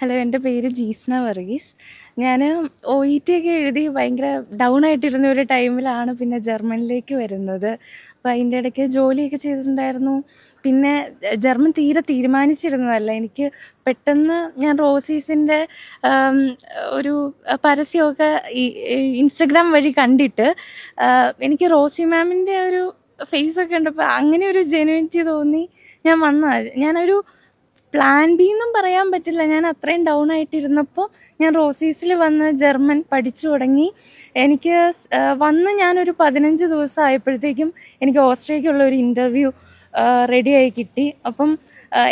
Hello, എൻ്റെ പേര് ജീസ്ന വർഗീസ്. ഞാൻ OET ഒക്കെ എഴുതി ഭയങ്കര ഡൗൺ ആയിട്ടിരുന്ന ഒരു ടൈമിലാണ് പിന്നെ ജർമ്മനിലേക്ക് വരുന്നത്. അപ്പോൾ അതിൻ്റെ ഇടയ്ക്ക് ജോലിയൊക്കെ ചെയ്തിട്ടുണ്ടായിരുന്നു. പിന്നെ ജർമ്മൻ തീരെ തീരുമാനിച്ചിരുന്നതല്ല. എനിക്ക് പെട്ടെന്ന് ഞാൻ റോസീസിൻ്റെ ഒരു പരസ്യമൊക്കെ ഇൻസ്റ്റഗ്രാം വഴി കണ്ടിട്ട് എനിക്ക് റോസി മാമിൻ്റെ ഒരു ഫേസൊക്കെ കണ്ടപ്പോൾ അങ്ങനെ ഒരു ജെനുവിനിറ്റി തോന്നി ഞാൻ വന്നതാണ്. ഞാനൊരു പ്ലാൻ ബി എന്നും പറയാൻ പറ്റില്ല. ഞാൻ അത്രയും ഡൗൺ ആയിട്ടിരുന്നപ്പോൾ ഞാൻ റോസീസിൽ വന്ന് ജർമ്മൻ പഠിച്ചു തുടങ്ങി. എനിക്ക് വന്ന് ഞാനൊരു 15 ദിവസം ആയപ്പോഴത്തേക്കും എനിക്ക് ഓസ്ട്രിയയ്ക്കുള്ള ഒരു ഇൻ്റർവ്യൂ റെഡിയായി കിട്ടി. അപ്പം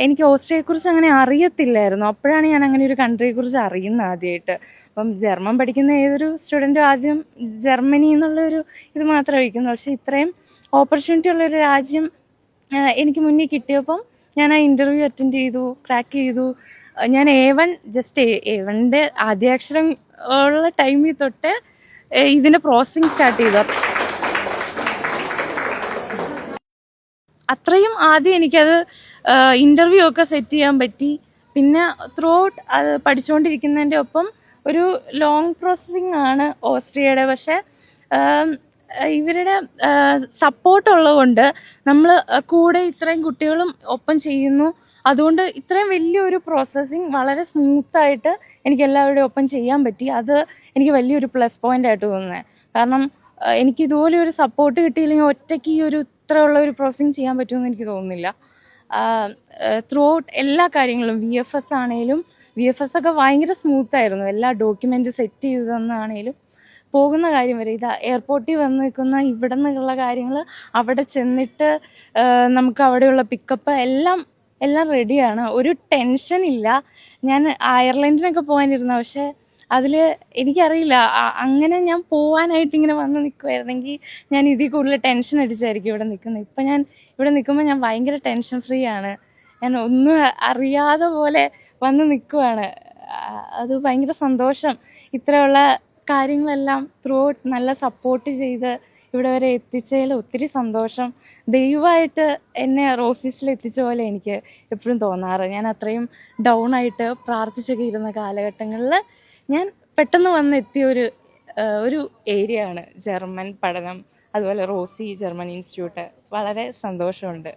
എനിക്ക് ഓസ്ട്രിയയെക്കുറിച്ച് അങ്ങനെ അറിയത്തില്ലായിരുന്നു. അപ്പോഴാണ് ഞാൻ അങ്ങനെ ഒരു കൺട്രിയെക്കുറിച്ച് അറിയുന്നത് ആദ്യമായിട്ട്. അപ്പം ജർമ്മൻ പഠിക്കുന്ന ഏതൊരു സ്റ്റുഡൻറ്റും ആദ്യം ജർമ്മനി എന്നുള്ളൊരു ഇത് മാത്രമേ വയ്ക്കുന്നു. പക്ഷേ ഇത്രയും ഓപ്പർച്യൂണിറ്റി ഉള്ളൊരു രാജ്യം എനിക്ക് മുന്നിൽ കിട്ടിയപ്പം ഞാൻ ആ ഇൻ്റർവ്യൂ അറ്റൻഡ് ചെയ്തു, ക്രാക്ക് ചെയ്തു. ഞാൻ A1 ജസ്റ്റ് A1ൻ്റെ ആദ്യാക്ഷരം ഉള്ള ടൈമിൽ തൊട്ട് ഇതിൻ്റെ പ്രോസസ്സിങ് സ്റ്റാർട്ട് ചെയ്തു. അത്രയും ആദ്യം എനിക്കത് ഇൻ്റർവ്യൂ ഒക്കെ സെറ്റ് ചെയ്യാൻ പറ്റി. പിന്നെ ത്രൂ ഔട്ട് അത് പഠിച്ചുകൊണ്ടിരിക്കുന്നതിൻ്റെ ഒപ്പം ഒരു ലോങ് പ്രോസസ്സിങ് ആണ് ഓസ്ട്രിയയുടെ. പക്ഷേ ഇവരുടെ സപ്പോർട്ടുള്ളതുകൊണ്ട് നമ്മൾ കൂടെ ഇത്രയും കുട്ടികളും ഒപ്പം ചെയ്യുന്നു. അതുകൊണ്ട് ഇത്രയും വലിയൊരു പ്രോസസ്സിങ് വളരെ സ്മൂത്തായിട്ട് എനിക്ക് എല്ലാവരുടെയും ഒപ്പം ചെയ്യാൻ പറ്റി. അത് എനിക്ക് വലിയൊരു പ്ലസ് പോയിൻ്റ് ആയിട്ട് തോന്നുന്നത്. കാരണം എനിക്ക് ഇതുപോലെ ഒരു സപ്പോർട്ട് കിട്ടിയില്ലെങ്കിൽ ഒറ്റയ്ക്ക് ഈ ഒരു ഇത്രയുള്ള ഒരു പ്രോസസ്സിങ് ചെയ്യാൻ പറ്റുമെന്ന് എനിക്ക് തോന്നുന്നില്ല. ത്രൂ ഔട്ട് എല്ലാ കാര്യങ്ങളും VFS ആണെങ്കിലും VFS ഒക്കെ ഭയങ്കര സ്മൂത്തായിരുന്നു. എല്ലാ ഡോക്യുമെൻ്റ് സെറ്റ് ചെയ്ത് തന്നാണേലും പോകുന്ന കാര്യം വരെ ഇത് എയർപോർട്ടിൽ വന്ന് നിൽക്കുന്ന ഇവിടെ നിന്നുള്ള കാര്യങ്ങൾ അവിടെ ചെന്നിട്ട് നമുക്ക് അവിടെയുള്ള പിക്കപ്പ് എല്ലാം റെഡിയാണ്. ഒരു ടെൻഷനില്ല. ഞാൻ അയർലൻഡിനൊക്കെ പോകാനിരുന്നു. പക്ഷേ അതിൽ എനിക്കറിയില്ല, അങ്ങനെ ഞാൻ പോകാനായിട്ട് ഇങ്ങനെ വന്ന് നിൽക്കുമായിരുന്നെങ്കിൽ ഞാൻ ഇതിൽ കൂടുതൽ ടെൻഷൻ അടിച്ചായിരിക്കും ഇവിടെ നിൽക്കുന്നത്. ഇപ്പം ഞാൻ ഇവിടെ നിൽക്കുമ്പോൾ ഞാൻ ഭയങ്കര ടെൻഷൻ ഫ്രീ ആണ്. ഞാൻ ഒന്നും അറിയാതെ പോലെ വന്ന് നിൽക്കുവാണ്. അത് ഭയങ്കര സന്തോഷം. ഇത്രയുള്ള കാര്യങ്ങളെല്ലാം ത്രൂ ഔട്ട് നല്ല സപ്പോർട്ട് ചെയ്ത് ഇവിടെ വരെ എത്തിച്ചതിൽ ഒത്തിരി സന്തോഷം. ദൈവമായിട്ട് എന്നെ റോസീസിൽ എത്തിച്ച പോലെ എനിക്ക് എപ്പോഴും തോന്നാറ്. ഞാൻ അത്രയും ഡൗൺ ആയിട്ട് പ്രാർത്ഥിച്ചൊക്കെ ഇരുന്ന കാലഘട്ടങ്ങളിൽ ഞാൻ പെട്ടെന്ന് വന്ന് എത്തിയ ഒരു ഏരിയ ആണ് ജർമ്മൻ പഠനം. അതുപോലെ റോസി ജർമ്മൻ ഇൻസ്റ്റിറ്റ്യൂട്ട്. വളരെ സന്തോഷമുണ്ട്.